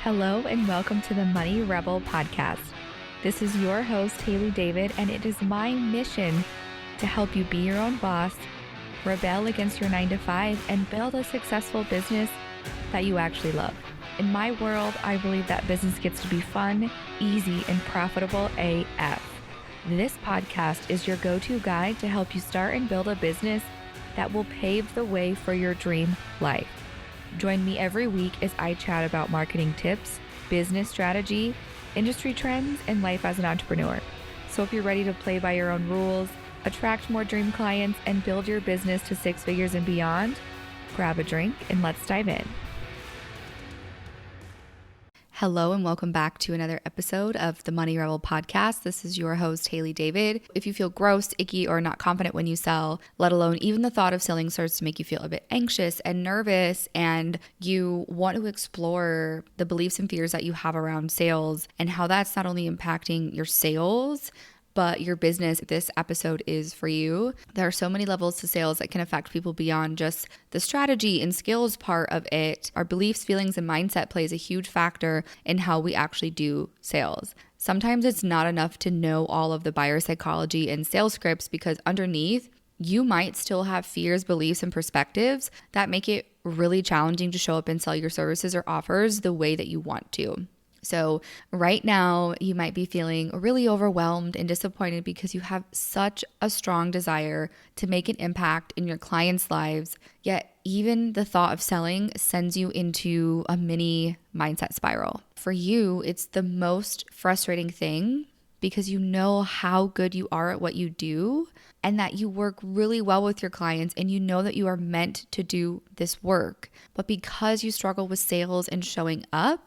Hello and welcome to the Money Rebel podcast. This is your host, Haley David, and it is my mission to help you be your own boss, rebel against your 9-to-5, and build a successful business that you actually love. In my world, I believe that business gets to be fun, easy, and profitable AF. This podcast is your go-to guide to help you start and build a business that will pave the way for your dream life. Join me every week as I chat about marketing tips, business strategy, industry trends, and life as an entrepreneur. So if you're ready to play by your own rules, attract more dream clients, and build your business to 6 figures and beyond, grab a drink and let's dive in. Hello and welcome back to another episode of the Money Rebel podcast. This is your host, Haley David. If you feel gross, icky, or not confident when you sell, let alone even the thought of selling starts to make you feel a bit anxious and nervous, and you want to explore the beliefs and fears that you have around sales and how that's not only impacting your sales, but your business, this episode is for you. There are so many levels to sales that can affect people beyond just the strategy and skills part of it. Our beliefs, feelings, and mindset plays a huge factor in how we actually do sales. Sometimes it's not enough to know all of the buyer psychology and sales scripts, because underneath, you might still have fears, beliefs, and perspectives that make it really challenging to show up and sell your services or offers the way that you want to. So right now, you might be feeling really overwhelmed and disappointed because you have such a strong desire to make an impact in your clients' lives, yet even the thought of selling sends you into a mini mindset spiral. For you, it's the most frustrating thing because you know how good you are at what you do and that you work really well with your clients, and you know that you are meant to do this work. But because you struggle with sales and showing up,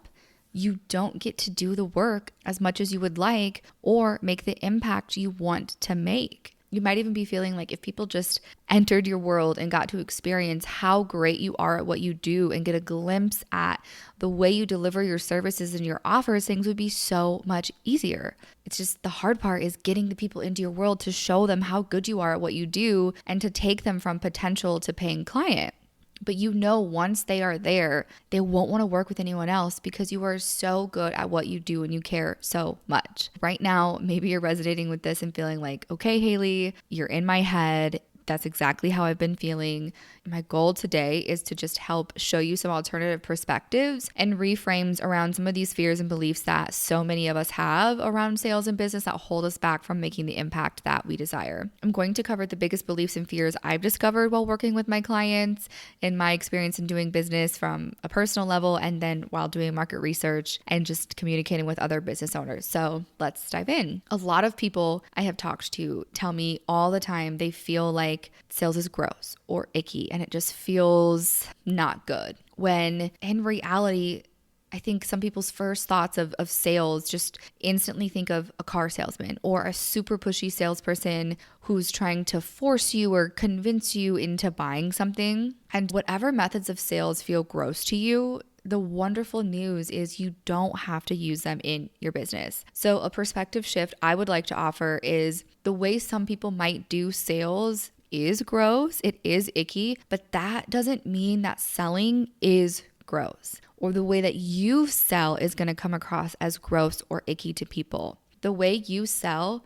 you don't get to do the work as much as you would like or make the impact you want to make. You might even be feeling like if people just entered your world and got to experience how great you are at what you do and get a glimpse at the way you deliver your services and your offers, things would be so much easier. It's just the hard part is getting the people into your world to show them how good you are at what you do and to take them from potential to paying client. But you know, once they are there, they won't want to work with anyone else because you are so good at what you do and you care so much. Right now, maybe you're resonating with this and feeling like, okay, Haley, you're in my head. That's exactly how I've been feeling. My goal today is to just help show you some alternative perspectives and reframes around some of these fears and beliefs that so many of us have around sales and business that hold us back from making the impact that we desire. I'm going to cover the biggest beliefs and fears I've discovered while working with my clients in my experience in doing business from a personal level, and then while doing market research and just communicating with other business owners. So let's dive in. A lot of people I have talked to tell me all the time they feel like sales is gross or icky and it just feels not good. When in reality, I think some people's first thoughts of sales just instantly think of a car salesman or a super pushy salesperson who's trying to force you or convince you into buying something. And whatever methods of sales feel gross to you, the wonderful news is you don't have to use them in your business. So a perspective shift I would like to offer is the way some people might do sales is gross, it is icky, but that doesn't mean that selling is gross, or the way that you sell is going to come across as gross or icky to people. The way you sell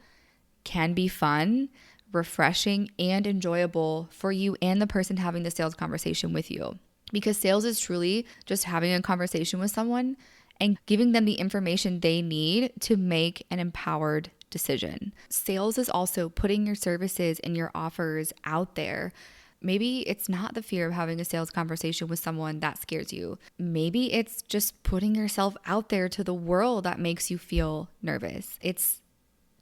can be fun, refreshing, and enjoyable for you and the person having the sales conversation with you. Because sales is truly just having a conversation with someone and giving them the information they need to make an empowered decision. Sales is also putting your services and your offers out there. Maybe it's not the fear of having a sales conversation with someone that scares you. Maybe it's just putting yourself out there to the world that makes you feel nervous. It's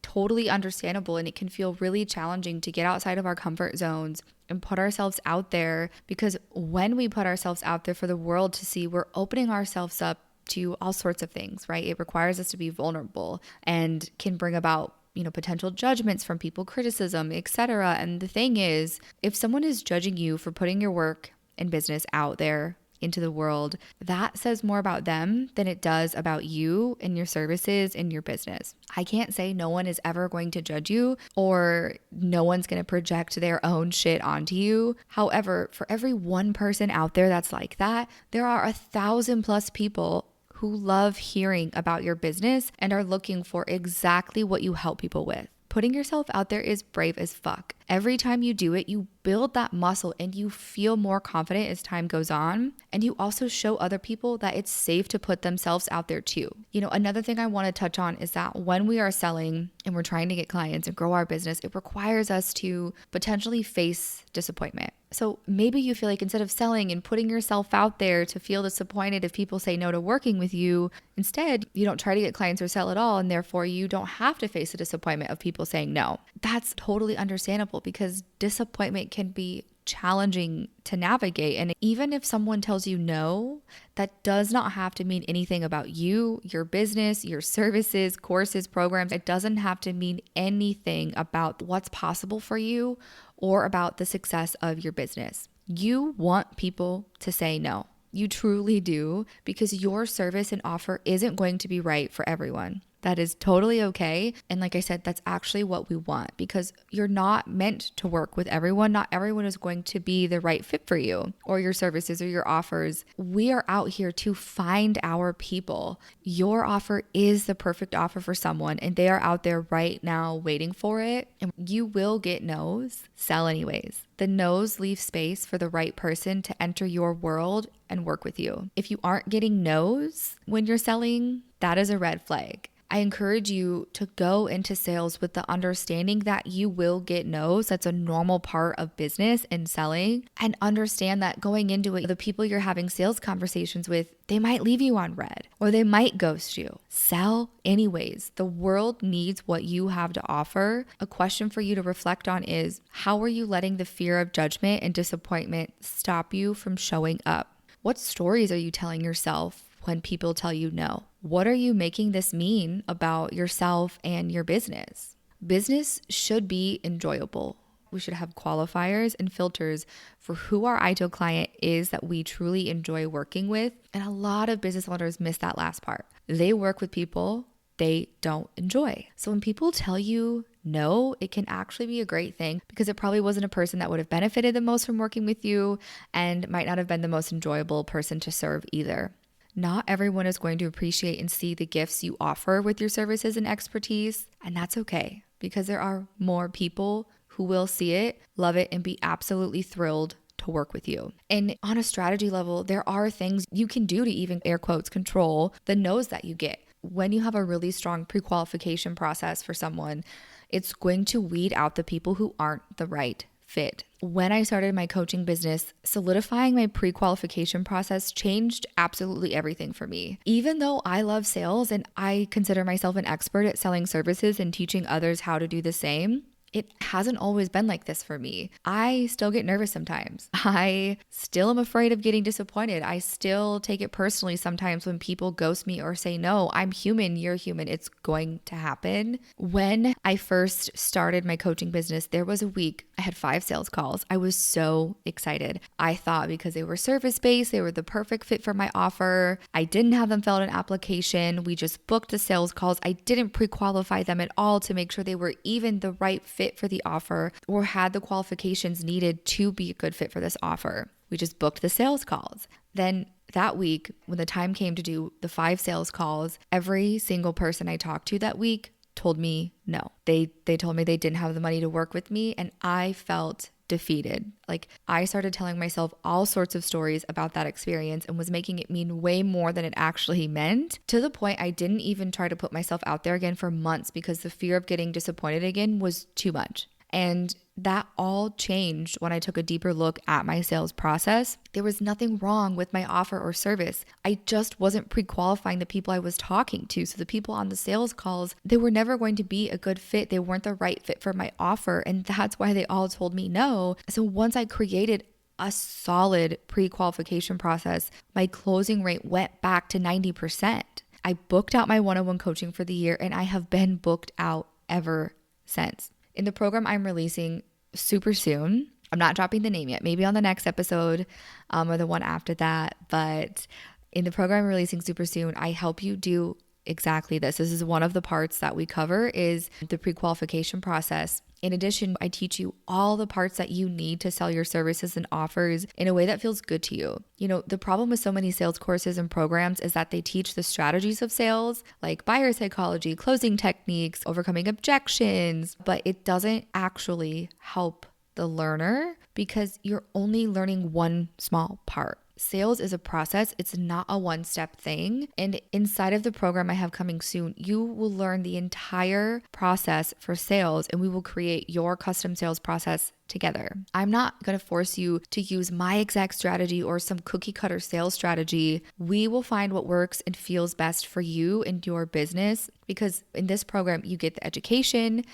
totally understandable, and it can feel really challenging to get outside of our comfort zones and put ourselves out there, because when we put ourselves out there for the world to see, we're opening ourselves up to all sorts of things, right? It requires us to be vulnerable and can bring about, potential judgments from people, criticism, etc. And the thing is, if someone is judging you for putting your work and business out there into the world, that says more about them than it does about you and your services and your business. I can't say no one is ever going to judge you or no one's going to project their own shit onto you. However, for every one person out there that's like that, there are 1,000+ people who love hearing about your business and are looking for exactly what you help people with. Putting yourself out there is brave as fuck. Every time you do it, you build that muscle and you feel more confident as time goes on. And you also show other people that it's safe to put themselves out there too. Another thing I want to touch on is that when we are selling and we're trying to get clients and grow our business, it requires us to potentially face disappointment. So maybe you feel like instead of selling and putting yourself out there to feel disappointed if people say no to working with you, instead you don't try to get clients or sell at all, and therefore you don't have to face the disappointment of people saying no. That's totally understandable because disappointment can be challenging to navigate. And even if someone tells you no, that does not have to mean anything about you, your business, your services, courses, programs. It doesn't have to mean anything about what's possible for you or about the success of your business. You want people to say no. You truly do, because your service and offer isn't going to be right for everyone. That is totally okay. And like I said, that's actually what we want, because you're not meant to work with everyone. Not everyone is going to be the right fit for you or your services or your offers. We are out here to find our people. Your offer is the perfect offer for someone, and they are out there right now waiting for it. And you will get no's. Sell anyways. The no's leave space for the right person to enter your world and work with you. If you aren't getting no's when you're selling, that is a red flag. I encourage you to go into sales with the understanding that you will get no's. That's a normal part of business and selling. And understand that going into it, the people you're having sales conversations with, they might leave you on red or they might ghost you. Sell anyways. The world needs what you have to offer. A question for you to reflect on is, how are you letting the fear of judgment and disappointment stop you from showing up? What stories are you telling yourself when people tell you no? What are you making this mean about yourself and your business? Business should be enjoyable. We should have qualifiers and filters for who our ideal client is that we truly enjoy working with. And a lot of business owners miss that last part. They work with people they don't enjoy. So when people tell you no, it can actually be a great thing, because it probably wasn't a person that would have benefited the most from working with you and might not have been the most enjoyable person to serve either. Not everyone is going to appreciate and see the gifts you offer with your services and expertise, and that's okay, because there are more people who will see it, love it, and be absolutely thrilled to work with you. And on a strategy level, there are things you can do to even air quotes control the no's that you get. When you have a really strong pre-qualification process for someone, it's going to weed out the people who aren't the right fit. When I started my coaching business, solidifying my pre-qualification process changed absolutely everything for me. Even though I love sales and I consider myself an expert at selling services and teaching others how to do the same, it hasn't always been like this for me. I still get nervous sometimes. I still am afraid of getting disappointed. I still take it personally sometimes when people ghost me or say, no, I'm human, you're human. It's going to happen. When I first started my coaching business, there was a week I had 5 sales calls. I was so excited. I thought because they were service-based, they were the perfect fit for my offer. I didn't have them fill out an application. We just booked the sales calls. I didn't pre-qualify them at all to make sure they were even the right fit for the offer or had the qualifications needed to be a good fit for this offer. We just booked the sales calls. Then that week, when the time came to do the 5 sales calls, every single person I talked to that week told me no. They told me they didn't have the money to work with me, and I felt defeated. Like, I started telling myself all sorts of stories about that experience and was making it mean way more than it actually meant, to the point I didn't even try to put myself out there again for months because the fear of getting disappointed again was too much. And that all changed when I took a deeper look at my sales process. There was nothing wrong with my offer or service. I just wasn't pre-qualifying the people I was talking to. So the people on the sales calls, they were never going to be a good fit. They weren't the right fit for my offer. And that's why they all told me no. So once I created a solid pre-qualification process, my closing rate went back to 90%. I booked out my one-on-one coaching for the year, and I have been booked out ever since. In the program I'm releasing super soon, I'm not dropping the name yet, maybe on the next episode or the one after that, but in the program I'm releasing super soon, I help you do exactly this. This is one of the parts that we cover is the pre-qualification process. In addition, I teach you all the parts that you need to sell your services and offers in a way that feels good to you. You know, the problem with so many sales courses and programs is that they teach the strategies of sales, like buyer psychology, closing techniques, overcoming objections, but it doesn't actually help the learner because you're only learning one small part. Sales is a process. It's not a one-step thing. And inside of the program I have coming soon, you will learn the entire process for sales and we will create your custom sales process together. I'm not going to force you to use my exact strategy or some cookie cutter sales strategy. We will find what works and feels best for you and your business because in this program, you get the education,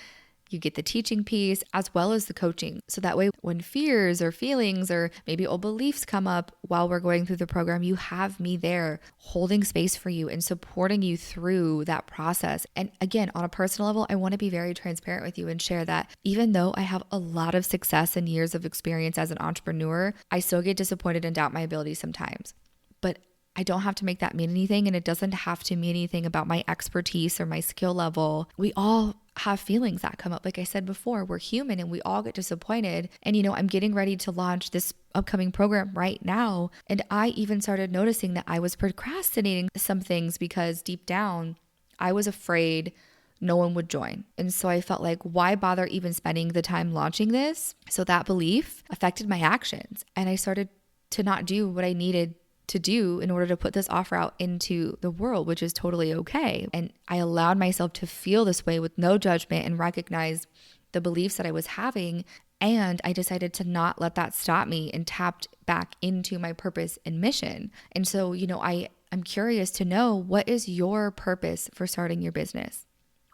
you get the teaching piece as well as the coaching. So that way, when fears or feelings or maybe old beliefs come up while we're going through the program, you have me there holding space for you and supporting you through that process. And again, on a personal level, I want to be very transparent with you and share that even though I have a lot of success and years of experience as an entrepreneur, I still get disappointed and doubt my abilities sometimes. But I don't have to make that mean anything, and it doesn't have to mean anything about my expertise or my skill level. We all have feelings that come up. Like I said before, we're human and we all get disappointed. And I'm getting ready to launch this upcoming program right now. And I even started noticing that I was procrastinating some things because deep down, I was afraid no one would join. And so I felt like, why bother even spending the time launching this? So that belief affected my actions. And I started to not do what I needed to do in order to put this offer out into the world, which is totally okay. And I allowed myself to feel this way with no judgment and recognize the beliefs that I was having. And I decided to not let that stop me and tapped back into my purpose and mission. And so, I'm curious to know, what is your purpose for starting your business?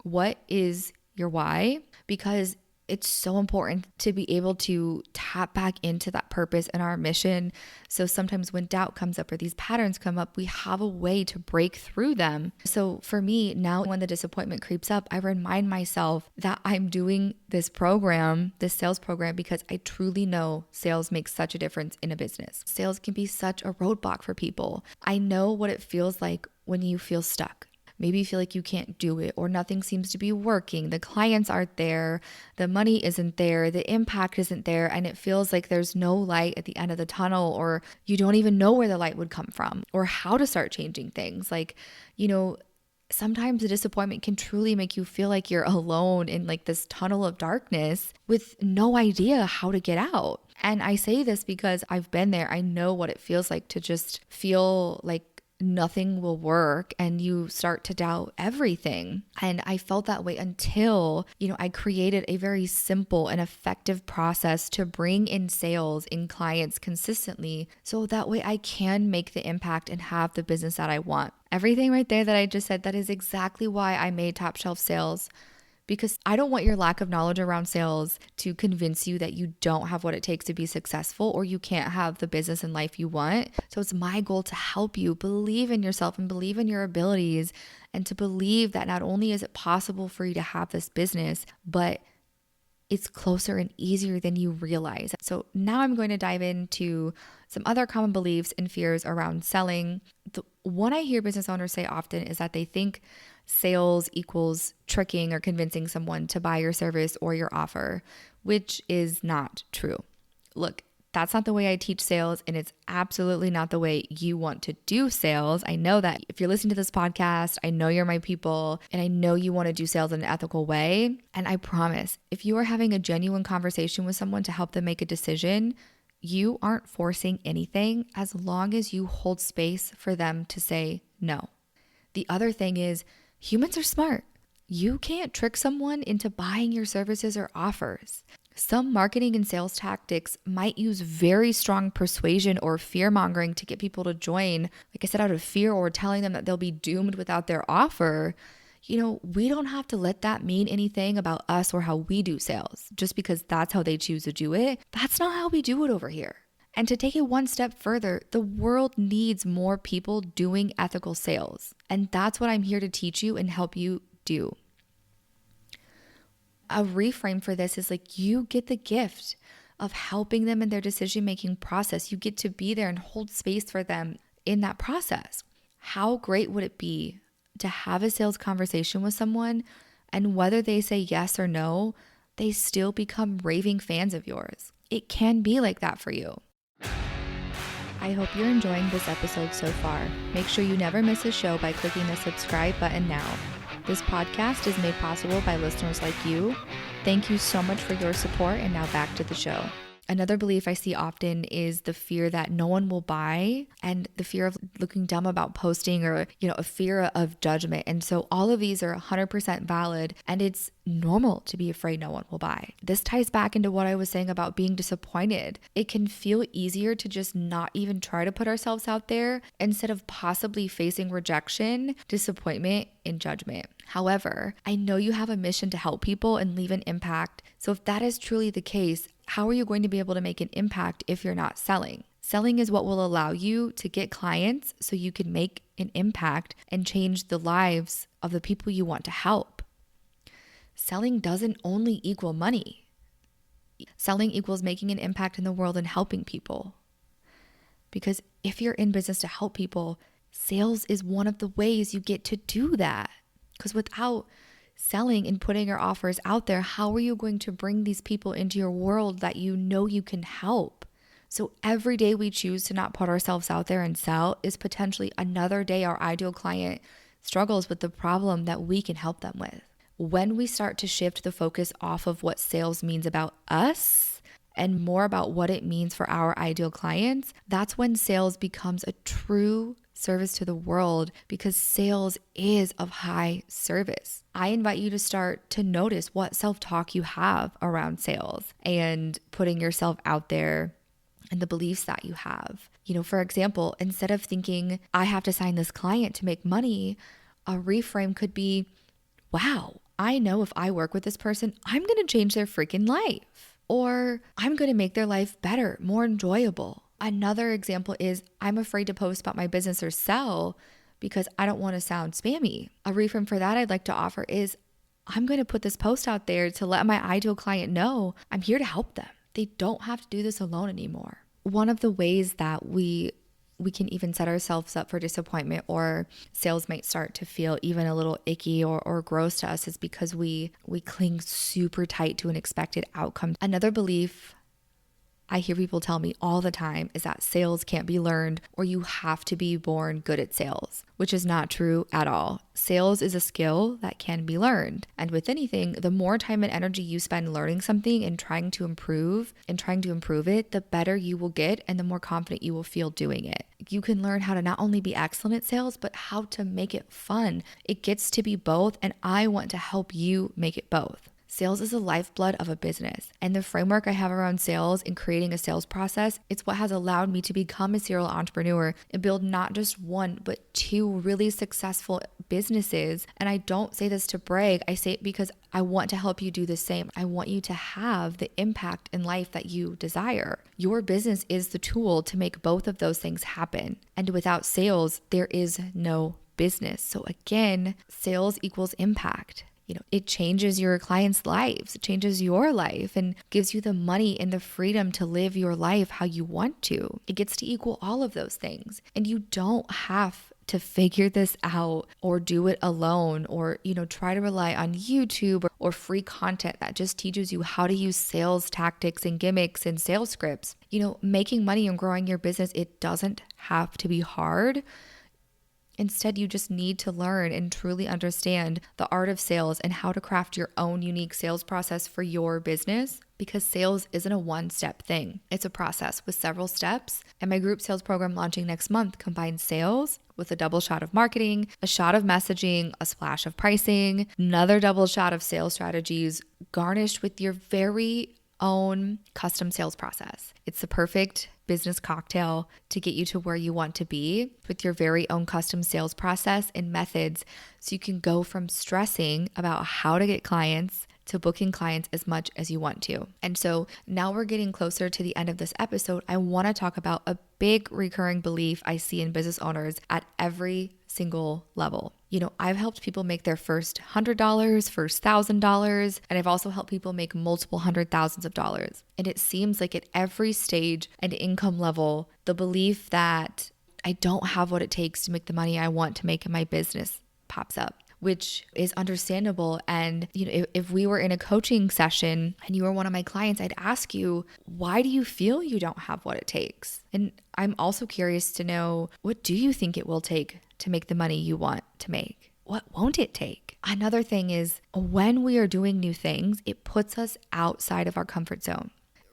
What is your why? Because it's so important to be able to tap back into that purpose and our mission. So sometimes when doubt comes up or these patterns come up, we have a way to break through them. So for me, now when the disappointment creeps up, I remind myself that I'm doing this program, this sales program, because I truly know sales makes such a difference in a business. Sales can be such a roadblock for people. I know what it feels like when you feel stuck. Maybe you feel like you can't do it or nothing seems to be working. The clients aren't there. The money isn't there. The impact isn't there. And it feels like there's no light at the end of the tunnel, or you don't even know where the light would come from or how to start changing things. Sometimes the disappointment can truly make you feel like you're alone in like this tunnel of darkness with no idea how to get out. And I say this because I've been there. I know what it feels like to just feel like nothing will work and you start to doubt everything. And I felt that way until, I created a very simple and effective process to bring in sales in clients consistently. So that way I can make the impact and have the business that I want. Everything right there that I just said, that is exactly why I made Top Shelf Sales. Because I don't want your lack of knowledge around sales to convince you that you don't have what it takes to be successful or you can't have the business and life you want. So it's my goal to help you believe in yourself and believe in your abilities and to believe that not only is it possible for you to have this business, but it's closer and easier than you realize. So now I'm going to dive into some other common beliefs and fears around selling. The one I hear business owners say often is that they think sales equals tricking or convincing someone to buy your service or your offer, which is not true. Look, that's not the way I teach sales, and it's absolutely not the way you want to do sales. I know that if you're listening to this podcast, I know you're my people, and I know you want to do sales in an ethical way. And I promise, if you are having a genuine conversation with someone to help them make a decision, you aren't forcing anything as long as you hold space for them to say no. The other thing is, humans are smart. You can't trick someone into buying your services or offers. Some marketing and sales tactics might use very strong persuasion or fear mongering to get people to join, like I said, out of fear or telling them that they'll be doomed without their offer. We don't have to let that mean anything about us or how we do sales just because that's how they choose to do it. That's not how we do it over here. And to take it one step further, the world needs more people doing ethical sales. And that's what I'm here to teach you and help you do. A reframe for this is like, you get the gift of helping them in their decision-making process. You get to be there and hold space for them in that process. How great would it be to have a sales conversation with someone, and whether they say yes or no, they still become raving fans of yours. It can be like that for you. I hope you're enjoying this episode so far. Make sure you never miss a show by clicking the subscribe button now. This podcast is made possible by listeners like you. Thank you so much for your support, and now back to the show. Another belief I see often is the fear that no one will buy, and the fear of looking dumb about posting, or, a fear of judgment. And so all of these are 100% valid, and it's normal to be afraid no one will buy. This ties back into what I was saying about being disappointed. It can feel easier to just not even try to put ourselves out there instead of possibly facing rejection, disappointment, and judgment. However, I know you have a mission to help people and leave an impact. So if that is truly the case, how are you going to be able to make an impact if you're not selling? Selling is what will allow you to get clients so you can make an impact and change the lives of the people you want to help. Selling doesn't only equal money. Selling equals making an impact in the world and helping people. Because if you're in business to help people, sales is one of the ways you get to do that. Because without selling and putting your offers out there, how are you going to bring these people into your world that you know you can help? So every day we choose to not put ourselves out there and sell is potentially another day our ideal client struggles with the problem that we can help them with. When we start to shift the focus off of what sales means about us and more about what it means for our ideal clients, that's when sales becomes a true service to the world, because sales is of high service. I invite you to start to notice what self-talk you have around sales and putting yourself out there and the beliefs that you have. For example, instead of thinking, I have to sign this client to make money, a reframe could be, wow, I know if I work with this person, I'm going to change their freaking life. Or I'm going to make their life better, more enjoyable. Another example is, I'm afraid to post about my business or sell because I don't want to sound spammy. A reframe for that I'd like to offer is, I'm going to put this post out there to let my ideal client know I'm here to help them. They don't have to do this alone anymore. One of the ways that we can even set ourselves up for disappointment, or sales might start to feel even a little icky or gross to us, is because we cling super tight to an expected outcome. Another belief I hear people tell me all the time is that sales can't be learned, or you have to be born good at sales, which is not true at all. Sales is a skill that can be learned. And with anything, the more time and energy you spend learning something and trying to improve it, the better you will get and the more confident you will feel doing it. You can learn how to not only be excellent at sales, but how to make it fun. It gets to be both, and I want to help you make it both. Sales is the lifeblood of a business, and the framework I have around sales and creating a sales process, it's what has allowed me to become a serial entrepreneur and build not just one, but two really successful businesses. And I don't say this to brag. I say it because I want to help you do the same. I want you to have the impact in life that you desire. Your business is the tool to make both of those things happen. And without sales, there is no business. So again, sales equals impact. It changes your clients' lives, it changes your life, and gives you the money and the freedom to live your life how you want to. It gets to equal all of those things. And you don't have to figure this out or do it alone, or, try to rely on YouTube or free content that just teaches you how to use sales tactics and gimmicks and sales scripts. Making money and growing your business, it doesn't have to be hard. Instead, you just need to learn and truly understand the art of sales and how to craft your own unique sales process for your business, because sales isn't a one-step thing. It's a process with several steps. And my group sales program launching next month combines sales with a double shot of marketing, a shot of messaging, a splash of pricing, another double shot of sales strategies, garnished with your very own custom sales process. It's the perfect business cocktail to get you to where you want to be with your very own custom sales process and methods, so you can go from stressing about how to get clients to booking clients as much as you want to. And so now we're getting closer to the end of this episode. I want to talk about a big recurring belief I see in business owners at every single level. I've helped people make their first $100, first $1,000, and I've also helped people make multiple hundred thousands of dollars. And it seems like at every stage and income level, the belief that I don't have what it takes to make the money I want to make in my business pops up, which is understandable. And, if we were in a coaching session and you were one of my clients, I'd ask you, why do you feel you don't have what it takes? And I'm also curious to know, what do you think it will take to make the money you want to make? What won't it take? Another thing is, when we are doing new things, it puts us outside of our comfort zone.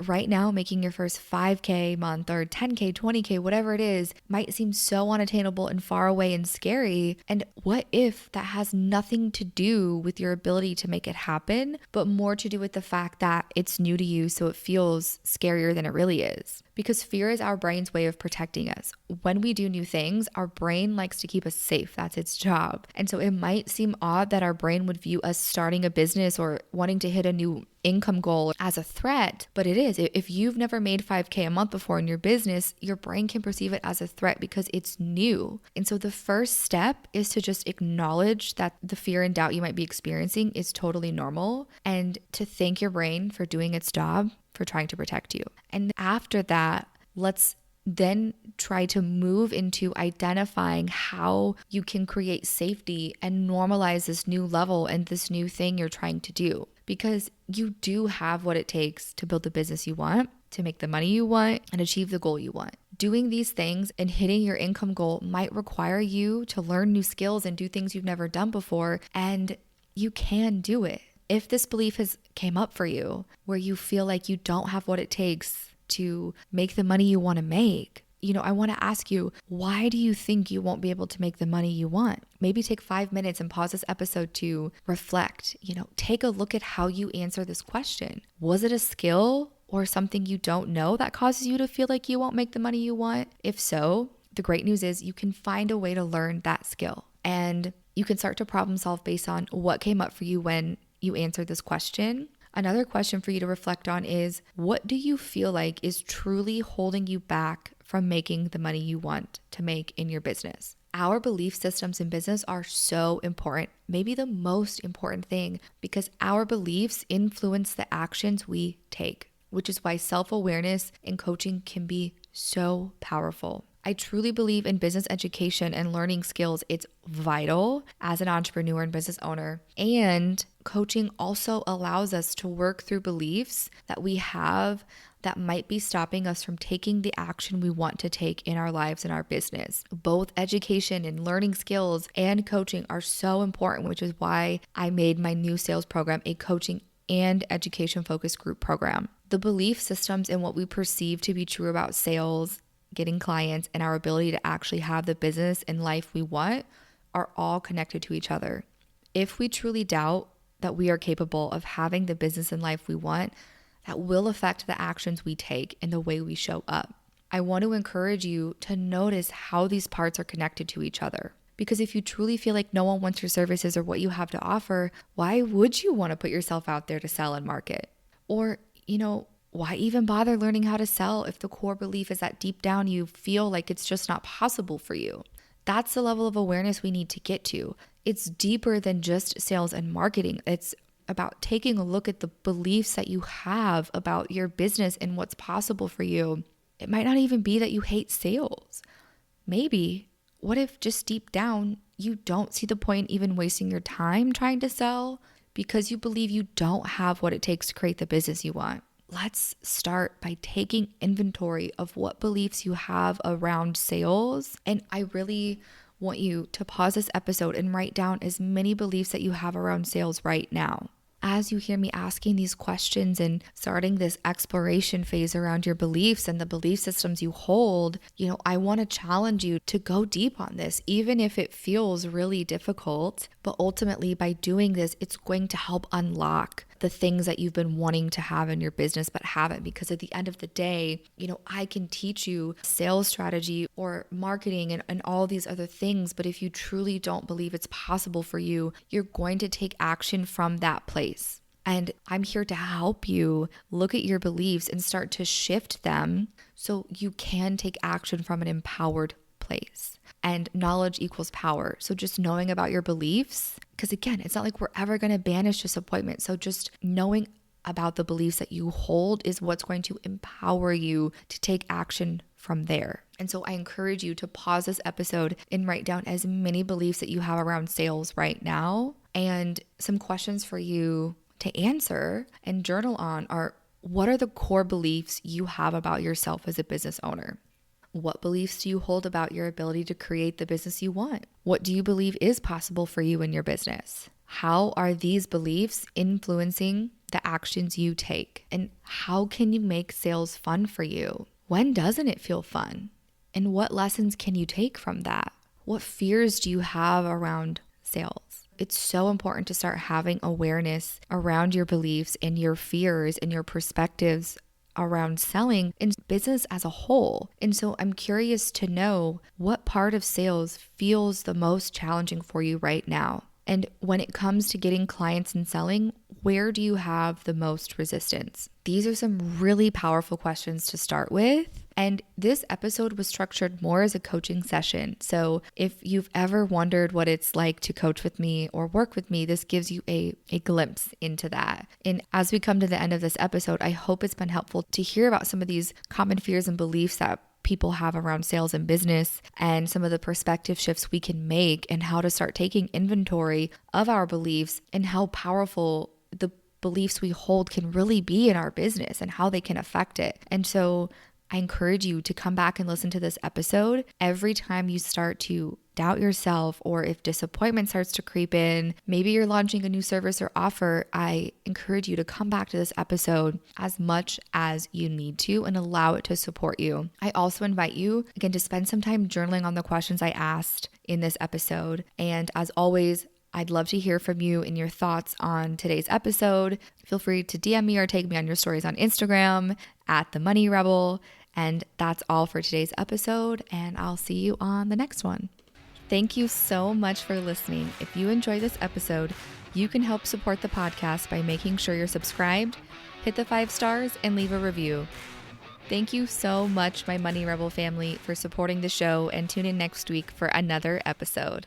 Right now, making your first 5K month or 10K, 20K, whatever it is, might seem so unattainable and far away and scary. And what if that has nothing to do with your ability to make it happen, but more to do with the fact that it's new to you, so it feels scarier than it really is? Because fear is our brain's way of protecting us. When we do new things, our brain likes to keep us safe. That's its job. And so it might seem odd that our brain would view us starting a business or wanting to hit a new income goal as a threat, but it is. If you've never made 5K a month before in your business, your brain can perceive it as a threat because it's new. And so the first step is to just acknowledge that the fear and doubt you might be experiencing is totally normal, and to thank your brain for doing its job, for trying to protect you. And after that, let's then try to move into identifying how you can create safety and normalize this new level and this new thing you're trying to do. Because you do have what it takes to build the business you want, to make the money you want, and achieve the goal you want. Doing these things and hitting your income goal might require you to learn new skills and do things you've never done before, and you can do it. If this belief has came up for you, where you feel like you don't have what it takes to make the money you want to make, I want to ask you, why do you think you won't be able to make the money you want? Maybe take 5 minutes and pause this episode to reflect. Take a look at how you answer this question. Was it a skill or something you don't know that causes you to feel like you won't make the money you want? If so, the great news is you can find a way to learn that skill, and you can start to problem solve based on what came up for you when you answered this question. Another question for you to reflect on is, what do you feel like is truly holding you back from making the money you want to make in your business? Our belief systems in business are so important, maybe the most important thing, because our beliefs influence the actions we take, which is why self-awareness in coaching can be so powerful. I truly believe in business education and learning skills. It's vital as an entrepreneur and business owner. And coaching also allows us to work through beliefs that we have that might be stopping us from taking the action we want to take in our lives and our business. Both education and learning skills and coaching are so important, which is why I made my new sales program a coaching and education focused group program. The belief systems and what we perceive to be true about sales, getting clients, and our ability to actually have the business and life we want are all connected to each other. If we truly doubt that we are capable of having the business and life we want, that will affect the actions we take and the way we show up. I want to encourage you to notice how these parts are connected to each other. Because if you truly feel like no one wants your services or what you have to offer, why would you want to put yourself out there to sell and market? Or, why even bother learning how to sell if the core belief is that deep down you feel like it's just not possible for you? That's the level of awareness we need to get to. It's deeper than just sales and marketing. It's about taking a look at the beliefs that you have about your business and what's possible for you. It might not even be that you hate sales. Maybe, what if just deep down you don't see the point even wasting your time trying to sell because you believe you don't have what it takes to create the business you want? Let's start by taking inventory of what beliefs you have around sales. And I really want you to pause this episode and write down as many beliefs that you have around sales right now. As you hear me asking these questions and starting this exploration phase around your beliefs and the belief systems you hold, I want to challenge you to go deep on this, even if it feels really difficult. But ultimately, by doing this, it's going to help unlock the things that you've been wanting to have in your business but haven't. Because at the end of the day, I can teach you sales strategy or marketing and all these other things. But if you truly don't believe it's possible for you, you're going to take action from that place. And I'm here to help you look at your beliefs and start to shift them so you can take action from an empowered place. And knowledge equals power. So just knowing about your beliefs, because again, it's not like we're ever going to banish disappointment. So just knowing about the beliefs that you hold is what's going to empower you to take action from there. And so I encourage you to pause this episode and write down as many beliefs that you have around sales right now. And some questions for you to answer and journal on are, what are the core beliefs you have about yourself as a business owner? What beliefs do you hold about your ability to create the business you want? What do you believe is possible for you in your business? How are these beliefs influencing the actions you take? And how can you make sales fun for you? When doesn't it feel fun? And what lessons can you take from that? What fears do you have around sales? It's so important to start having awareness around your beliefs and your fears and your perspectives around selling and business as a whole. And so I'm curious to know what part of sales feels the most challenging for you right now. And when it comes to getting clients and selling, where do you have the most resistance? These are some really powerful questions to start with. And this episode was structured more as a coaching session. So if you've ever wondered what it's like to coach with me or work with me, this gives you a glimpse into that. And as we come to the end of this episode, I hope it's been helpful to hear about some of these common fears and beliefs that people have around sales and business, and some of the perspective shifts we can make, and how to start taking inventory of our beliefs and how powerful the beliefs we hold can really be in our business and how they can affect it. And so I encourage you to come back and listen to this episode every time you start to doubt yourself, or if disappointment starts to creep in, maybe you're launching a new service or offer. I encourage you to come back to this episode as much as you need to and allow it to support you. I also invite you, again, to spend some time journaling on the questions I asked in this episode. And as always, I'd love to hear from you and your thoughts on today's episode. Feel free to DM me or tag me on your stories on Instagram at The Money Rebel. And that's all for today's episode, and I'll see you on the next one. Thank you so much for listening. If you enjoy this episode, you can help support the podcast by making sure you're subscribed, hit the 5 stars, and leave a review. Thank you so much, my Money Rebel family, for supporting the show, and tune in next week for another episode.